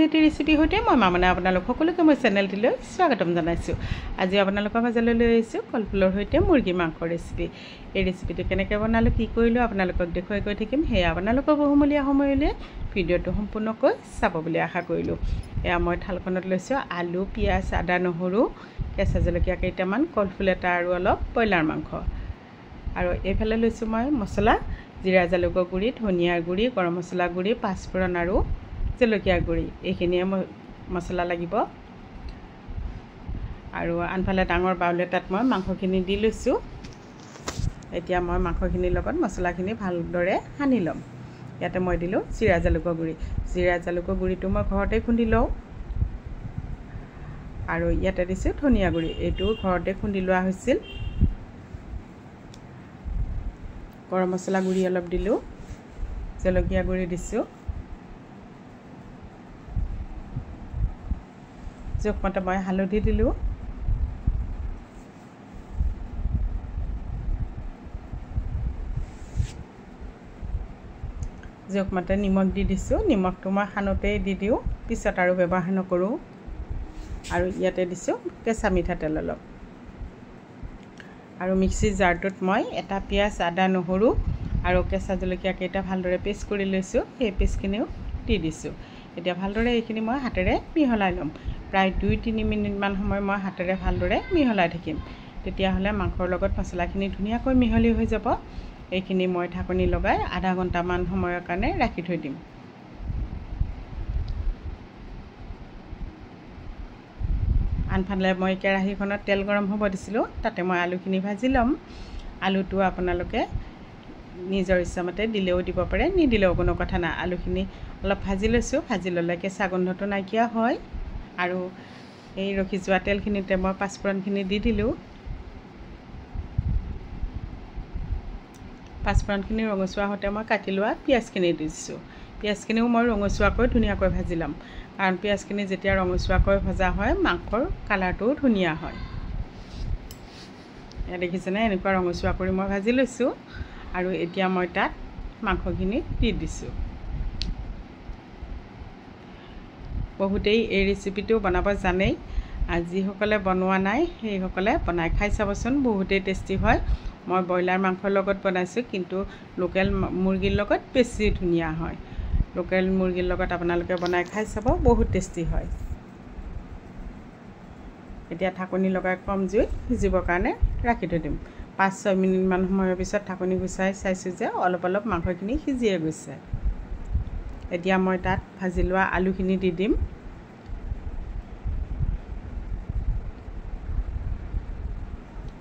নীতি ৰেচিপি হৈতে মই মামনা আপোনালোক সকলোকে মই চেনেলটিলৈ স্বাগতম জনাইছোঁ। আজি আপোনালোকৰ মাজলৈ লৈ আহিছোঁ কলফুলৰ সৈতে মুৰ্গী মাংস ৰেচিপি। এই ৰেচিপিটো কেনেকৈ বনালোঁ কি কৰিলোঁ আপোনালোকক দেখুৱাই গৈ থাকিম। সেয়া আপোনালোকৰ বহুমূলীয়া সময়লৈ ভিডিঅ'টো সম্পূৰ্ণকৈ চাব বুলি আশা কৰিলোঁ। এয়া মই থালখনত লৈছোঁ আলু, পিঁয়াজ, আদা, নহৰু, কেঁচা জলকীয়া কেইটামান, কলফুল এটা আৰু অলপ ব্ৰইলাৰ মাংস। আৰু এইফালে লৈছোঁ মই মছলা, জিৰা জালুকৰ গুড়ি, ধনিয়াৰ গুড়ি, গৰম মছলা গুড়ি, পাঁচফোৰণ আৰু জলকীয়া গুড়ি। এইখিনিয়ে মছলা লাগিব। আৰু আনফালে ডাঙৰ বাউল এটাত মই মাংসখিনি দি লৈছোঁ। এতিয়া মই মাংসখিনিৰ লগত মছলাখিনি ভালদৰে সানি ল'ম। ইয়াতে মই দিলোঁ জিৰা জালুকৰ গুড়ি। জিৰা জালুকৰ গুড়িটো মই ঘৰতে খুন্দি লওঁ। আৰু ইয়াতে দিছোঁ ধনিয়া গুড়ি, এইটো ঘৰতে খুন্দি লোৱা হৈছিল। গৰম মছলা গুড়ি অলপ দিলোঁ, জলকীয়া গুড়ি দিছোঁ, জোখমতে মই হালধি দিলোঁ, জোখমতে নিমখ দি দিছোঁ। নিমখটো মই সানোতেই দি দিওঁ, পিছত আৰু ব্যৱহাৰ নকৰোঁ। আৰু ইয়াতে দিছোঁ কেঁচা মিঠাতেল অলপ। আৰু মিক্সিৰ জাৰটোত মই এটা পিঁয়াজ, আদা, নহৰু আৰু কেঁচা জলকীয়া কেইটা ভালদৰে পেষ্ট কৰি লৈছোঁ, সেই পেষ্টখিনিও দি দিছোঁ। এতিয়া ভালদৰে এইখিনি মই হাতেৰে মিহলাই ল'ম। প্ৰায় 2-3 মিনিটমান সময় মই হাতেৰে ভালদৰে মিহলাই থাকিম। তেতিয়াহ'লে মাংসৰ লগত মছলাখিনি ধুনীয়াকৈ মিহলি হৈ যাব। এইখিনি মই ঢাকনি লগাই আধা ঘণ্টামান সময়ৰ কাৰণে ৰাখি থৈ দিম। আনফালে মই কেৰাহীখনত তেল গৰম হ'ব দিছিলোঁ, তাতে মই আলুখিনি ভাজি ল'ম। আলুটো আপোনালোকে নিজৰ ইচ্ছামতে দিলেও দিব পাৰে, নিদিলেও কোনো কথা নাই। আলুখিনি অলপ ভাজি লৈছোঁ, ভাজি ল'লে কেঁচা গোন্ধটো নাইকিয়া হয়। আৰু এই ৰখি যোৱা তেলখিনিতে মই পাঁচফোৰণখিনি দি দিলোঁ। পাঁচফোৰণখিনি ৰঙচুৱা হওঁতে মই কাটি লোৱা পিঁয়াজখিনি দিছোঁ। পিঁয়াজখিনিও মই ৰঙচুৱাকৈ ধুনীয়াকৈ ভাজি ল'ম, কাৰণ পিঁয়াজখিনি যেতিয়া ৰঙচুৱাকৈ ভজা হয় মাংসৰ কালাৰটোও ধুনীয়া হয়। এয়া দেখিছেনে, এনেকুৱা ৰঙচুৱা কৰি মই ভাজি লৈছোঁ। আৰু এতিয়া মই তাত মাংসখিনি দি দিছোঁ। বহুতেই এই ৰেচিপিটো বনাব জানেই, যিসকলে বনোৱা নাই সেইসকলে বনাই খাই চাবচোন, বহুতেই টেষ্টি হয়। মই ব্ৰইলাৰ মাংসৰ লগত বনাইছোঁ, কিন্তু লোকেল মুৰ্গীৰ লগত বেছি ধুনীয়া হয়। লোকেল মুৰ্গীৰ লগত আপোনালোকে বনাই খাই চাব, বহুত টেষ্টি হয়। এতিয়া ঢাকনি লগাই কম জুইত সিজিবৰ কাৰণে ৰাখি থৈ দিম। 5-6 মিনিটমান সময়ৰ পিছত ঢাকনি গুচাই চাইছোঁ যে অলপ অলপ মাংসখিনি সিজিয়ে গৈছে। এতিয়া মই তাত ভাজি লোৱা আলুখিনি দি দিম।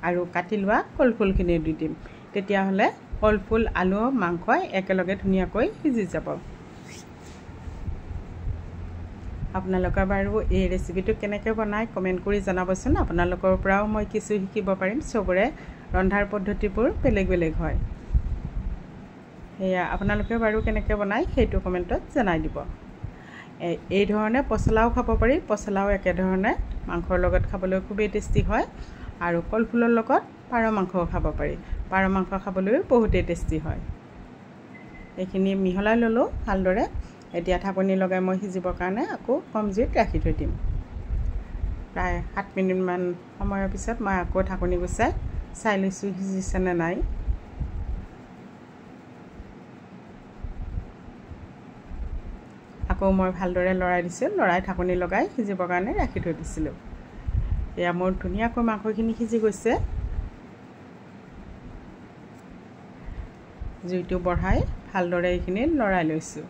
আৰু কাটি লোৱা কলফুলখিনি দি দিম। তেতিয়াহ'লে কলফুল, আলু, মাংস একেলগে ধুনীয়াকৈ সিজি যাব। আপোনালোকে বাৰু এই ৰেচিপিটো কেনেকৈ বনায় কমেণ্ট কৰি জনাবচোন। আপোনালোকৰ পৰাও মই কিছু শিকিব পাৰিম। চবৰে ৰন্ধাৰ পদ্ধতিবোৰ বেলেগ বেলেগ হয়। সেয়া আপোনালোকে বাৰু কেনেকৈ বনায় সেইটো কমেণ্টত জনাই দিব। এই ধৰণে পচলাও খাব পাৰি। পচলাও একেধৰণে মাংসৰ লগত খাবলৈ খুবেই টেষ্টি হয়। আৰু কলফুলৰ লগত পাৰ মাংসও খাব পাৰি। পাৰ মাংস খাবলৈও বহুতেই টেষ্টি হয়। এইখিনি মিহলাই ল'লোঁ ভালদৰে। এতিয়া ঢাকনি লগাই মই সিজিবৰ কাৰণে আকৌ কম জুইত ৰাখি থৈ দিম। প্ৰায় 7 মিনিটমান সময়ৰ পিছত মই আকৌ ঢাকনি গুচাই চাই লৈছোঁ সিজিছেনে নাই। আকৌ মই ভালদৰে লৰাই দিছোঁ, লৰাই ঢাকনি লগাই সিজিবৰ কাৰণে ৰাখি থৈ দিছিলোঁ। এয়া মোৰ ধুনীয়াকৈ মাংসখিনি সিজি গৈছে। জুইটো বঢ়াই ভালদৰে এইখিনি লৰাই লৈছোঁ।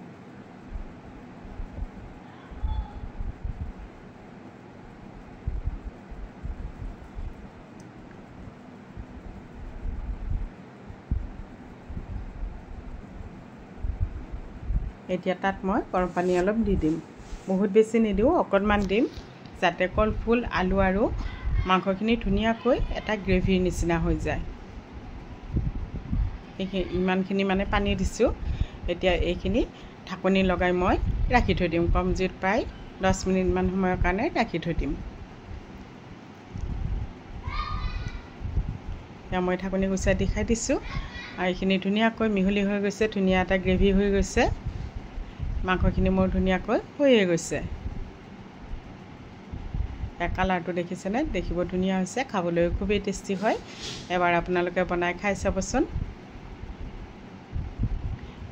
এতিয়া তাত মই গৰম পানী অলপ দি দিম। বহুত বেছি নিদিওঁ, অকণমান দিম, যাতে কলফুল, আলু আৰু মাংসখিনি ধুনীয়াকৈ এটা গ্ৰেভিৰ নিচিনা হৈ যায়। ইমানখিনি মানে পানী দিছোঁ। এতিয়া এইখিনি ঢাকনি লগাই মই ৰাখি থৈ দিম। কম জুইত প্ৰায় 10 মিনিটমান সময়ৰ কাৰণে ৰাখি থৈ দিম। এতিয়া মই ঢাকনি গুচাই দেখাই দিছোঁ। আৰু এইখিনি ধুনীয়াকৈ মিহলি হৈ গৈছে, ধুনীয়া এটা গ্ৰেভি হৈ গৈছে। মাংসখিনি মোৰ ধুনীয়াকৈ হৈয়ে গৈছে। কালাৰটো দেখিছেনে? দেখিব ধুনীয়া হৈছে, খাবলৈ খুবেই টেষ্টি হয়। এবাৰ আপোনালোকে বনাই খাই চাবচোন।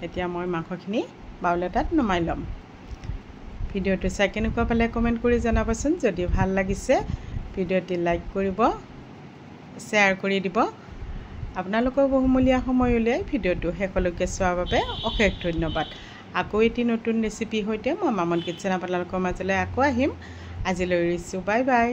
এতিয়া মই মাংসখিনি বাউল এটাত নমাই ল'ম। ভিডিঅ'টো চাই কেনেকুৱা পালে কমেণ্ট কৰি জনাবচোন। যদি ভাল লাগিছে ভিডিঅ'টি লাইক কৰিব, শ্বেয়াৰ কৰি দিব। আপোনালোকৰ বহুমূলীয়া সময় উলিয়াই ভিডিঅ'টো শেষলৈকে চোৱাৰ বাবে অশেষ ধন্যবাদ। আকৌ এটি নতুন ৰেচিপিৰ সৈতে মই মামন কিটচেন আপোনালোকৰ মাজলৈ আকৌ আহিম। আজিলৈ এৰিছোঁ, বাই বাই।